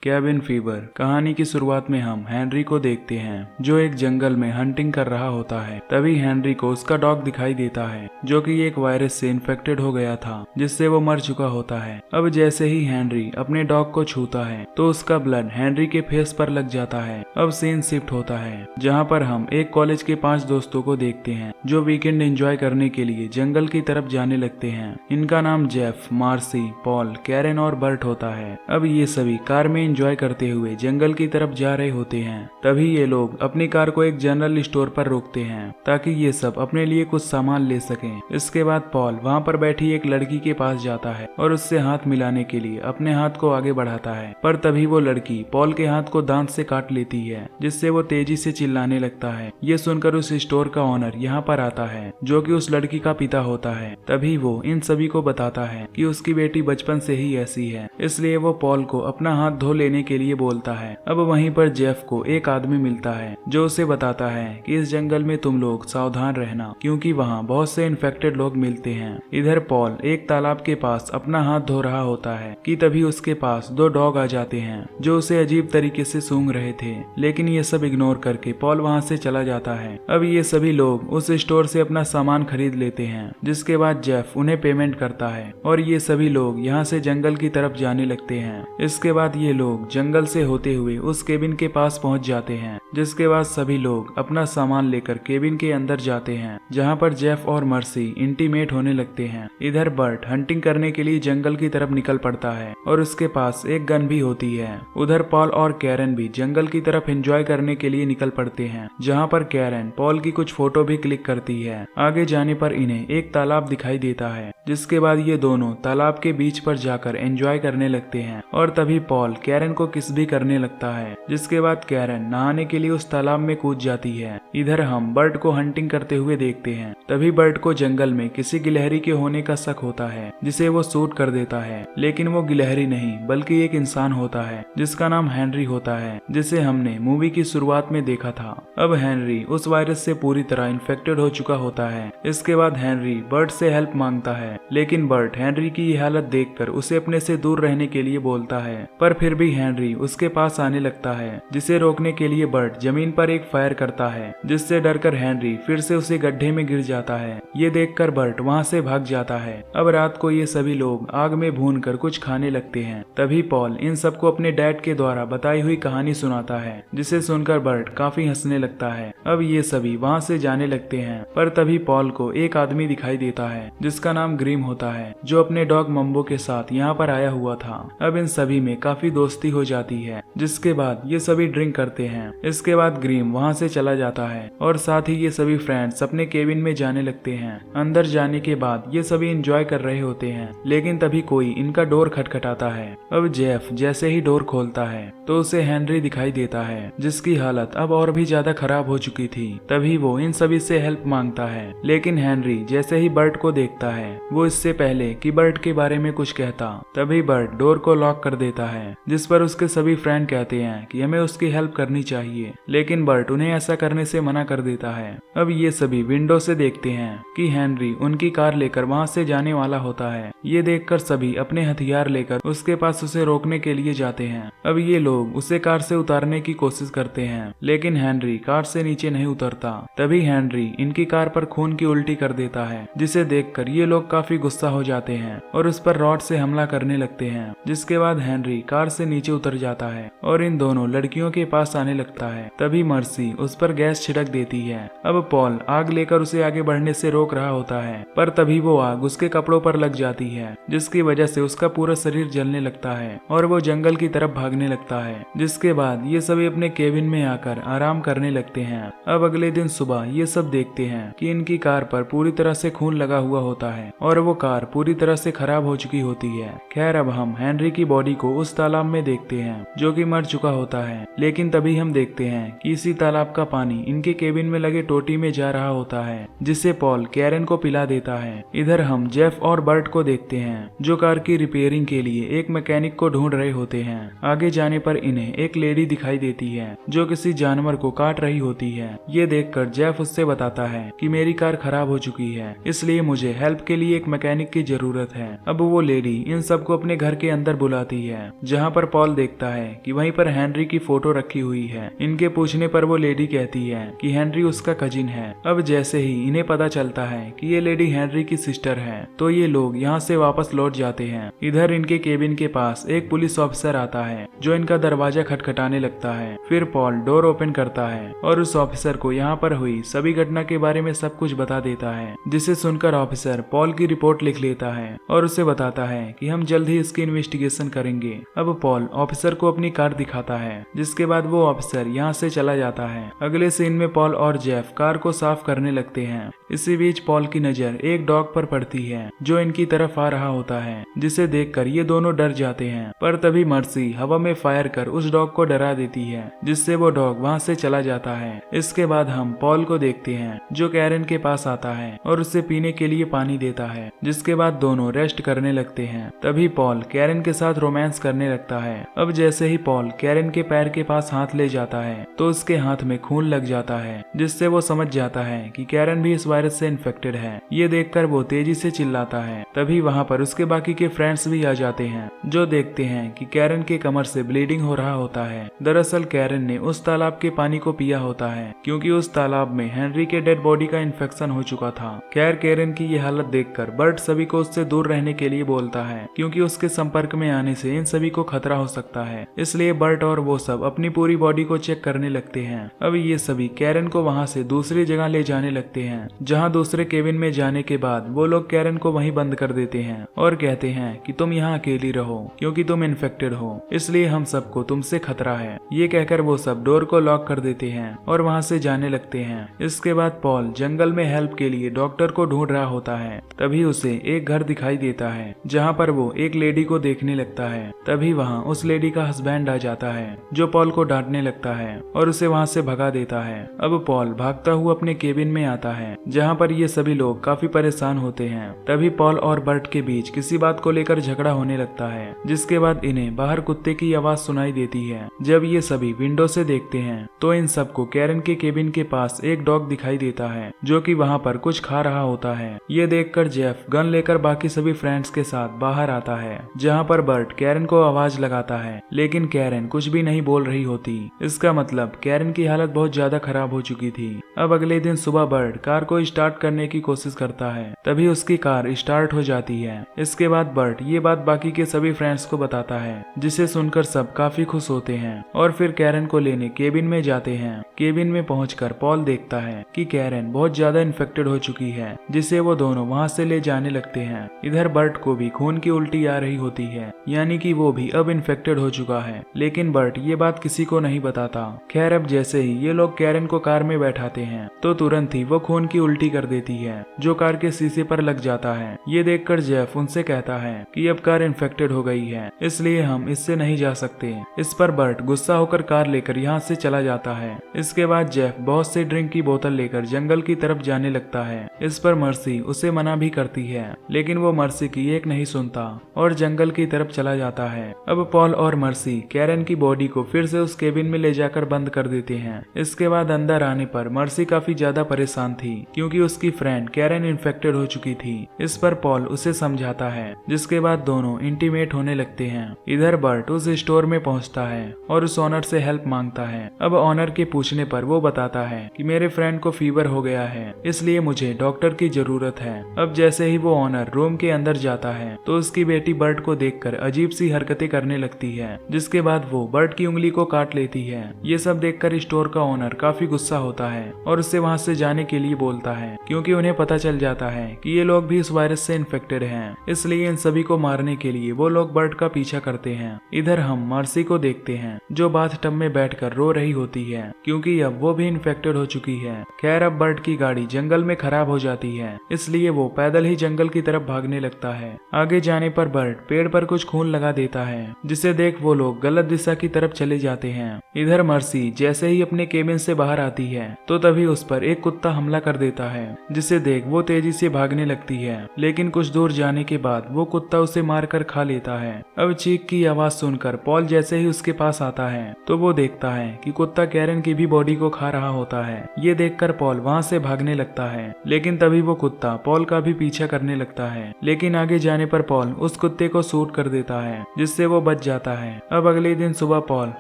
Cabin fever. कहानी की शुरुआत में हम हेनरी को देखते हैं जो एक जंगल में हंटिंग कर रहा होता है। तभी हेनरी को उसका डॉग दिखाई देता है जो कि एक वायरस से इन्फेक्टेड हो गया था जिससे वो मर चुका होता है। अब जैसे ही हेनरी अपने डॉग को छूता है तो उसका ब्लड हेनरी के फेस पर लग जाता है। अब सीन शिफ्ट होता है जहाँ पर हम एक कॉलेज के 5 दोस्तों को देखते हैं जो वीकेंड एंजॉय करने के लिए जंगल की तरफ जाने लगते हैं। इनका नाम जेफ, मार्सी, पॉल, कैरेन और बर्ट होता है। अब ये सभी कार में एंजॉय करते हुए जंगल की तरफ जा रहे होते हैं। तभी ये लोग अपनी कार को एक जनरल स्टोर पर रोकते हैं ताकि ये सब अपने लिए कुछ सामान ले सकें। इसके बाद पॉल वहाँ पर बैठी एक लड़की के पास जाता है और उससे हाथ मिलाने के लिए अपने हाथ को आगे बढ़ाता है, पर तभी वो लड़की पॉल के हाथ को दांत से काट लेती है जिससे वो तेजी से चिल्लाने लगता है। ये सुनकर उस स्टोर का ओनर यहाँ पर आता है जो कि उस लड़की का पिता होता है। तभी वो इन सभी को बताता है कि उसकी बेटी बचपन से ही ऐसी है, इसलिए वो पॉल को अपना हाथ धो लेने के लिए बोलता है। अब वहीं पर जेफ को एक आदमी मिलता है जो उसे बताता है कि इस जंगल में तुम लोग सावधान रहना क्योंकि वहाँ बहुत से इन्फेक्टेड लोग मिलते हैं। इधर पॉल एक तालाब के पास अपना हाथ धो रहा होता है कि तभी उसके पास 2 डॉग आ जाते हैं जो उसे अजीब तरीके से सूंघ रहे थे, लेकिन ये सब इग्नोर करके पॉल वहाँ से चला जाता है। अब ये सभी लोग उस स्टोर से अपना सामान खरीद लेते हैं जिसके बाद जेफ उन्हें पेमेंट करता है और ये सभी लोग यहाँ से जंगल की तरफ जाने लगते हैं। इसके बाद ये लोग जंगल से होते हुए उस केबिन के पास पहुंच जाते हैं जिसके बाद सभी लोग अपना सामान लेकर केबिन के अंदर जाते हैं जहां पर जेफ और मर्सी इंटीमेट होने लगते हैं। इधर बर्ट हंटिंग करने के लिए जंगल की तरफ निकल पड़ता है और उसके पास एक गन भी होती है। उधर पॉल और कैरन भी जंगल की तरफ एंजॉय करने के लिए निकल पड़ते हैं जहाँ पर कैरन पॉल की कुछ फोटो भी क्लिक करती है। आगे जाने पर इन्हें एक तालाब दिखाई देता है जिसके बाद ये दोनों तालाब के बीच पर जाकर एंजॉय करने लगते हैं और तभी पॉल कैरन को किस भी करने लगता है जिसके बाद कैरन नहाने के लिए उस तालाब में कूद जाती है। इधर हम बर्ट को हंटिंग करते हुए देखते हैं। तभी बर्ट को जंगल में किसी गिलहरी के होने का शक होता है जिसे वो शूट कर देता है, लेकिन वो गिलहरी नहीं बल्कि एक इंसान होता है जिसका नाम हेनरी होता है जिसे हमने मूवी की शुरुआत में देखा था। अब हेनरी उस वायरस से पूरी तरह इन्फेक्टेड हो चुका होता है। इसके बाद हेनरी बर्ट से हेल्प मांगता है, लेकिन बर्ट हेनरी की ये हालत देखकर उसे अपने से दूर रहने के लिए बोलता है, पर फिर भी हेनरी उसके पास आने लगता है जिसे रोकने के लिए बर्ट जमीन पर एक फायर करता है जिससे डरकर हेनरी फिर से उसी गड्ढे में गिर जाता है। ये देखकर बर्ट वहाँ से भाग जाता है। अब रात को ये सभी लोग आग में भूनकर कुछ खाने लगते हैं। तभी पॉल इन सबको अपने डैड के द्वारा बताई हुई कहानी सुनाता है जिसे सुनकर बर्ट काफी हंसने लगता है। अब ये सभी वहाँ से जाने लगते हैं, पर तभी पॉल को एक आदमी दिखाई देता है जिसका नाम ग्रीम होता है जो अपने डॉग मम्बो के साथ यहाँ पर आया हुआ था। अब इन सभी में काफी दोस्ती हो जाती है जिसके बाद ये सभी ड्रिंक करते हैं। इसके बाद ग्रीम वहाँ से चला जाता है और साथ ही ये सभी फ्रेंड्स अपने केबिन में जाने लगते हैं। अंदर जाने के बाद ये सभी एंजॉय कर रहे होते हैं, लेकिन तभी कोई इनका डोर खटखटाता है। अब जेफ जैसे ही डोर खोलता है तो उसे हेनरी दिखाई देता है जिसकी हालत अब और भी ज्यादा खराब हो चुकी थी। तभी वो इन सभी से हेल्प मांगता है, लेकिन हेनरी जैसे ही बर्ट को देखता है वो इससे पहले कि बर्ट के बारे में कुछ कहता तभी बर्ट डोर को लॉक कर देता है, जिस पर उसके सभी फ्रेंड कहते हैं कि हमें उसकी हेल्प करनी चाहिए, लेकिन बर्ट उन्हें ऐसा करने से मना कर देता है। अब ये सभी विंडो से देखते हैं कि हेनरी उनकी कार लेकर वहाँ से जाने वाला होता है। ये देखकर सभी अपने हथियार लेकर उसके पास उसे रोकने के लिए जाते हैं। अब ये लोग उसे कार से उतारने की कोशिश करते हैं, लेकिन हेनरी कार से नीचे नहीं उतरता। तभी हेनरी इनकी कार पर खून की उल्टी कर देता है जिसे देखकर ये लोग काफी गुस्सा हो जाते हैं और उस पर रॉड से हमला करने लगते हैं। जिसके बाद हेनरी कार से नीचे उतर जाता है और इन दोनों लड़कियों के पास आने लगता है। तभी मर्सी उस पर गैस छिड़क देती है। अब पॉल आग लेकर उसे आगे बढ़ने से रोक रहा होता है, पर तभी वो आग उसके कपड़ों पर लग जाती है जिसकी वजह से उसका पूरा शरीर जलने लगता है और वो जंगल की तरफ भागने लगता है। जिसके बाद ये सभी अपने केबिन में आकर आराम करने लगते हैं। अब अगले दिन सुबह ये सब देखते हैं कि इनकी कार पर पूरी तरह से खून लगा हुआ होता है और वो कार पूरी तरह से खराब हो चुकी होती है। खैर अब हम हेनरी की बॉडी को उस तालाब में देखते हैं जो कि मर चुका होता है, लेकिन तभी हम देखते हैं कि इसी तालाब का पानी इनके केबिन में लगे टोटी में जा रहा होता है जिसे पॉल कैरन को पिला देता है। इधर हम जेफ और बर्ट को देखते हैं जो कार की रिपेयरिंग के लिए एक मैकेनिक को ढूंढ रहे होते हैं। आगे जाने पर इन्हें एक लेडी दिखाई देती है जो किसी जानवर को काट रही होती है। ये देखकर जेफ उससे बताता है कि मेरी कार खराब हो चुकी है, इसलिए मुझे हेल्प के लिए एक मैकेनिक की जरूरत है। अब वो लेडी इन सबको अपने घर के अंदर बुलाती है, जहाँ पर पॉल देखता है कि वहीं पर हेनरी की फोटो रखी हुई है। इनके पूछने पर वो लेडी कहती है कि हेनरी उसका कजिन है। अब जैसे ही इन्हें पता चलता है कि ये लेडी हेनरी की सिस्टर है, तो ये लोग यहाँ से वापस लौट जाते हैं। इधर इनके केबिन के पास एक पुलिस ऑफिसर आता है जो इनका दरवाजा खटखटाने लगता है। फिर पॉल डोर ओपन करता है और उस ऑफिसर को यहाँ पर हुई सभी घटना के बारे में सब कुछ बता देता है, जिसे सुनकर ऑफिसर पॉल की रिपोर्ट लिख लेता है और उसे बताता है कि हम जल्द ही इसकी इन्वेस्टिगेशन करेंगे। अब पॉल ऑफिसर को अपनी कार दिखाता है, जिसके बाद वो ऑफिसर यहाँ से चला जाता है। अगले सीन में पॉल और जेफ कार को साफ करने लगते हैं। इसी बीच पॉल की नजर एक डॉग पर पड़ती है जो इनकी तरफ आ रहा होता है, जिसे देखकर ये दोनों डर जाते हैं। पर तभी मर्सी हवा में फायर कर उस डॉग को डरा देती है, जिससे वो डॉग वहाँ से चला जाता है। इसके बाद हम पॉल को देखते हैं जो कैरन के पास आता है और उसे पीने के लिए पानी देता है, जिसके बाद दोनों रेस्ट करने लगते हैं। तभी पॉल कैरन के साथ रोमांस करने लगता है। अब जैसे ही पॉल कैरन के पैर के पास हाथ ले जाता है तो उसके हाथ में खून लग जाता है, जिससे वो समझ जाता है कि कैरन भी इस वायरस से इन्फेक्टेड है। ये देखकर वो तेजी से चिल्लाता है। तभी वहाँ पर उसके बाकी के फ्रेंड्स भी आ जाते हैं जो देखते हैं कि कैरन के कमर से ब्लीडिंग हो रहा होता है। दरअसल कैरन ने उस तालाब के पानी को पिया होता है, क्योंकि उस तालाब में हेनरी के डेड बॉडी का इन्फेक्शन हो चुका था। खैर कैरन की ये हालत देखकर बर्ट सभी को उससे दूर रहने के लिए बोलता है, क्योंकि उसके संपर्क में आने से इन सभी को खतरा हो सकता है। इसलिए बर्ट और वो सब अपनी पूरी बॉडी को चेक करने लगते हैं। अब ये सभी कैरन को वहाँ से दूसरी जगह ले जाने लगते हैं, जहाँ दूसरे केबिन में जाने के बाद वो लोग कैरन को वहीं बंद कर देते हैं और कहते हैं कि तुम यहाँ अकेली रहो, क्योंकि तुम इन्फेक्टेड हो, इसलिए हम सबको तुमसे खतरा है। ये कहकर वो सब डोर को लॉक कर देते हैं और वहाँ से जाने लगते हैं। इसके बाद पॉल जंगल में हेल्प के लिए डॉक्टर को ढूंढ रहा होता है। तभी उसे एक घर दिखाई देता है जहाँ पर वो एक लेडी को देखने लगता है। तभी वहाँ उस लेडी का हस्बैंड आ जाता है जो पॉल को डांटने लगता है और उसे वहाँ से भगा देता है। अब पॉल भागता हुआ अपने केबिन में आता है, जहाँ पर ये सभी लोग काफी परेशान होते हैं। तभी पॉल और बर्ट के बीच किसी बात को लेकर झगड़ा होने लगता है, जिसके बाद इन्हें बाहर कुत्ते की आवाज सुनाई देती है। जब ये सभी विंडो से देखते हैं तो इन सबको कैरन के केबिन के पास एक डॉग दिखाई देता है जो कि वहाँ पर कुछ खा रहा होता है। ये देखकर जेफ गन लेकर बाकी सभी फ्रेंड्स के साथ बाहर आता है, जहाँ पर बर्ट कैरन को आवाज लगाता है, लेकिन कैरन कुछ भी नहीं बोल रही होती। इसका मतलब कैरन की हालत बहुत ज्यादा खराब हो चुकी थी। अब अगले दिन सुबह बर्ट कार को स्टार्ट करने की कोशिश करता है, तभी उसकी कार स्टार्ट हो जाती है। इसके बाद बर्ट ये बात बाकी के सभी फ्रेंड्स को बताता है, जिसे सुनकर सब काफी खुश होते हैं और फिर कैरन को लेने केबिन में जाते हैं। केबिन में पहुंचकर पॉल देखता है कि कैरन बहुत ज्यादा इन्फेक्टेड हो चुकी है, जिसे वो दोनों वहां से ले जाने लगते हैं। इधर बर्ट को भी खून की उल्टी आ रही होती है, यानी कि वो भी अब इन्फेक्टेड हो चुका है, लेकिन बर्ट ये बात किसी को नहीं बताता। खैर अब जैसे ही ये लोग कैरन को कार में बैठाते हैं तो तुरंत ही वो खून की उल्टी कर देती है, जो कार के शीशे पर लग जाता है। ये देखकर जेफ उनसे कहता है कि अब कार इन्फेक्टेड हो गई है, इसलिए हम इससे नहीं जा सकते। इस पर बर्ट गुस्सा होकर कार लेकर यहाँ से चला जाता है। इसके बाद जेफ बहुत से ड्रिंक की बोतल लेकर जंगल की तरफ जाने लगता है। इस पर मर्सी उसे मना भी करती है, लेकिन वो मर्सी की एक नहीं सुनता और जंगल की तरफ चला जाता है। अब पॉल और मर्सी कैरन की बॉडी को फिर से उस केबिन में ले जाकर बंद कर देते हैं। इसके बाद अंदर आने पर मर्सी काफी ज्यादा परेशान थी, क्योंकि उसकी फ्रेंड कैरन इन्फेक्टेड हो चुकी थी। इस पर पॉल उसे समझाता है, जिसके बाद दोनों इंटीमेट होने लगते हैं। इधर बर्ट उस स्टोर में पहुंचता है और उस ऑनर से हेल्प मांगता है। अब ऑनर के पूछने पर वो बताता है कि मेरे फ्रेंड को फीवर हो गया है, इसलिए मुझे डॉक्टर की जरूरत है। अब जैसे ही वो ऑनर रूम के अंदर जाता है तो उसकी बेटी बर्ट को देखकर अजीब सी हरकतें करने लगती है, जिसके बाद वो बर्ट की उंगली को काट लेती है। ये सब देखकर स्टोर का ओनर काफी गुस्सा होता है और उससे वहां से जाने के लिए बोलता है, क्योंकि उन्हें पता चल जाता है कि ये लोग भी इस वायरस से इन्फेक्टेड हैं। इसलिए इन सभी को मारने के लिए वो लोग बर्ट का पीछा करते हैं। इधर हम मर्सी को देखते हैं जो बाथटब में बैठकर रो रही होती है, क्योंकि अब वो भी इन्फेक्टेड हो चुकी है। खैर अब बर्ट की गाड़ी जंगल में खराब हो जाती है, इसलिए वो पैदल ही जंगल की तरफ भागने लगता है। आगे जाने पर बर्ट पेड़ पर कुछ खून लगा देता है, जिसे देख वो लोग गलत दिशा की तरफ चले जाते हैं। इधर मर्सी जैसे ही अपने केबिन से बाहर आती है तो तभी उस पर एक कुत्ता हमला कर देता होता है, जिसे देख वो तेजी से भागने लगती है, लेकिन कुछ दूर जाने के बाद वो कुत्ता उसे मारकर खा लेता है। अब चीख की आवाज सुनकर पॉल जैसे ही उसके पास आता है तो वो देखता है कि कुत्ता कैरन की भी बॉडी को खा रहा होता है। ये देखकर पॉल वहाँ से भागने लगता है, लेकिन तभी वो कुत्ता पॉल का भी पीछा करने लगता है, लेकिन आगे जाने पर पॉल उस कुत्ते को शूट कर देता है, जिससे वो बच जाता है। अब अगले दिन सुबह पॉल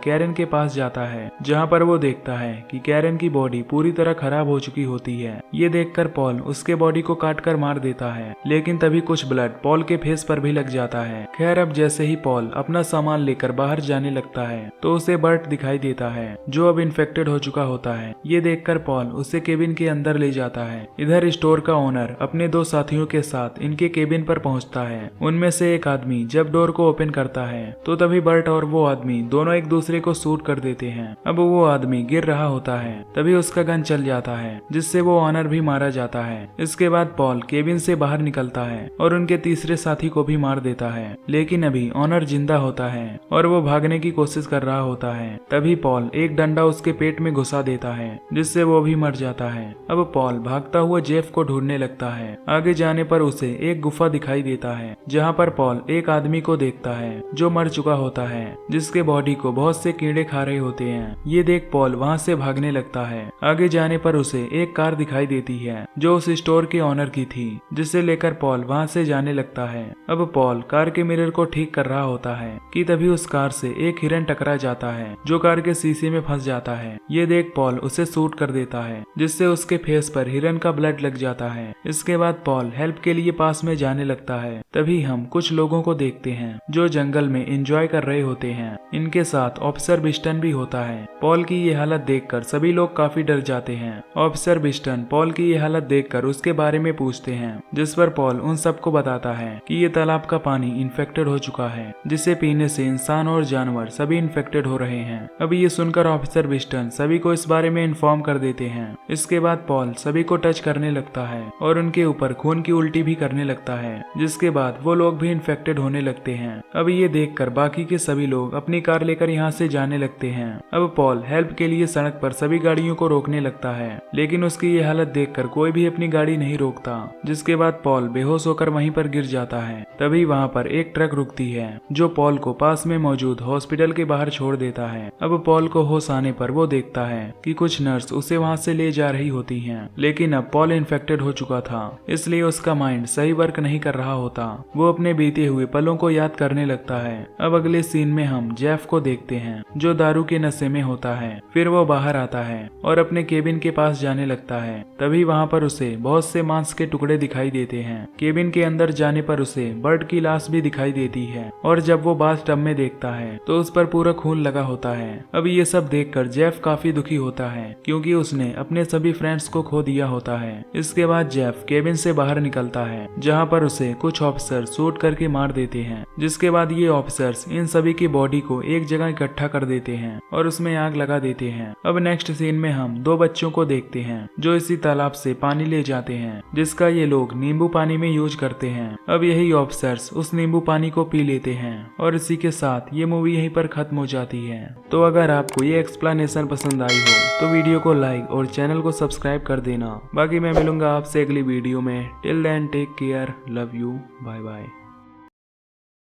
कैरन के पास जाता है, जहाँ पर वो देखता है कि कैरन की बॉडी पूरी तरह खराब हो चुकी होती है। ये देखकर पॉल उसके बॉडी को काटकर मार देता है, लेकिन तभी कुछ ब्लड पॉल के फेस पर भी लग जाता है। खैर अब जैसे ही पॉल अपना सामान लेकर बाहर जाने लगता है तो उसे बर्ट दिखाई देता है, जो अब इन्फेक्टेड हो चुका होता है। ये देखकर पॉल उसे केबिन के अंदर ले जाता है। इधर स्टोर का ओनर अपने 2 साथियों के साथ इनके केबिन पर पहुंचता है। उनमें से एक आदमी जब डोर को ओपन करता है तो तभी बर्ट और वो आदमी दोनों एक दूसरे को शूट कर देते हैं। अब वो आदमी गिर रहा होता है, तभी उसका गन चल जाता है, जिससे वो ओनर भी मारा जाता है। इसके बाद पॉल केबिन से बाहर निकलता है और उनके तीसरे साथी को भी मार देता है, लेकिन अभी ओनर जिंदा होता है और वो भागने की कोशिश कर रहा होता है। तभी पॉल एक डंडा उसके पेट में घुसा देता है, जिससे वो भी मर जाता है। अब पॉल भागता हुआ जेफ को ढूंढने लगता है। आगे जाने पर उसे एक गुफा दिखाई देता है, जहाँ पर पॉल एक आदमी को देखता है जो मर चुका होता है, जिसके बॉडी को बहुत से कीड़े खा रहे होते हैं। ये देख पॉल वहाँ से भागने लगता है। आगे जाने पर उसे एक कार दिखाई देती है जो उस स्टोर के ओनर की थी, जिसे लेकर पॉल वहाँ से जाने लगता है। अब पॉल कार के मिरर को ठीक कर रहा होता है कि तभी उस कार से एक हिरन टकरा जाता है, जो कार के शीशे में फंस जाता है। ये देख पॉल उसे शूट कर देता है, जिससे उसके फेस पर हिरन का ब्लड लग जाता है। इसके बाद पॉल हेल्प के लिए पास में जाने लगता है। तभी हम कुछ लोगों को देखते हैं जो जंगल में एंजॉय कर रहे होते हैं। इनके साथ ऑफिसर बिस्टन भी होता है। पॉल की ये हालत देखकर सभी लोग काफी डर जाते हैं। ऑफिसर बिस्टन पॉल की ये हालत देखकर उसके बारे में पूछते हैं, जिस पर पॉल उन सबको बताता है कि ये तालाब का पानी इन्फेक्टेड हो चुका है, जिसे पीने से इंसान और जानवर सभी इन्फेक्टेड हो रहे हैं। अब ये सुनकर ऑफिसर बिस्टन सभी को इस बारे में इन्फॉर्म कर देते हैं। इसके बाद पॉल सभी को टच करने लगता है और उनके ऊपर खून की उल्टी भी करने लगता है, जिसके बाद वो लोग भी इन्फेक्टेड होने लगते हैं। अब ये देखकर बाकी के सभी लोग अपनी कार लेकर यहाँ से जाने लगते हैं। अब पॉल हेल्प के लिए सड़क पर सभी गाड़ियों को रोकने लगता है, लेकिन उसकी ये हालत देखकर कोई भी अपनी गाड़ी नहीं रोकता, जिसके बाद पॉल बेहोश होकर वहीं पर गिर जाता है। तभी वहाँ पर एक ट्रक रुकती है जो पॉल को पास में मौजूद हॉस्पिटल के बाहर छोड़ देता है। अब पॉल को होश आने पर वो देखता है कि कुछ नर्स उसे वहाँ से ले जा रही होती हैं, लेकिन अब पॉल इन्फेक्टेड हो चुका था, इसलिए उसका माइंड सही वर्क नहीं कर रहा होता। वो अपने बीते हुए पलों को याद करने लगता है। अब अगले सीन में हम जेफ को देखते हैं जो दारू के नशे में होता है। फिर वो बाहर आता है और अपने केबिन के पास जाने लगता है। तभी वहाँ पर उसे बहुत से मांस के टुकड़े दिखाई देते हैं। केबिन के अंदर जाने पर उसे बर्ड की लाश भी दिखाई देती है, और जब वो बाथ टब में देखता है तो उस पर पूरा खून लगा होता है। अब ये सब देखकर जेफ काफी दुखी होता है, क्योंकि उसने अपने सभी फ्रेंड्स को खो दिया होता है। इसके बाद जेफ केबिन से बाहर निकलता है, जहाँ पर उसे कुछ ऑफिसर शूट करके मार देते हैं। जिसके बाद ये ऑफिसर्स इन सभी की बॉडी को एक जगह इकट्ठा कर देते हैं और उसमें आग लगा देते हैं। अब नेक्स्ट सीन में हम 2 बच्चों को देखते हैं जो इसी तालाब से पानी ले जाते हैं, जिसका ये लोग नींबू पानी में यूज करते हैं। अब यही ऑफिसर्स उस नींबू पानी को पी लेते हैं और इसी के साथ ये मूवी यहीं पर खत्म हो जाती है। तो अगर आपको ये एक्सप्लेनेशन पसंद आई हो तो वीडियो को लाइक और चैनल को सब्सक्राइब कर देना। बाकी मैं मिलूंगा आपसे अगली वीडियो में। Till then take care, love you, bye bye.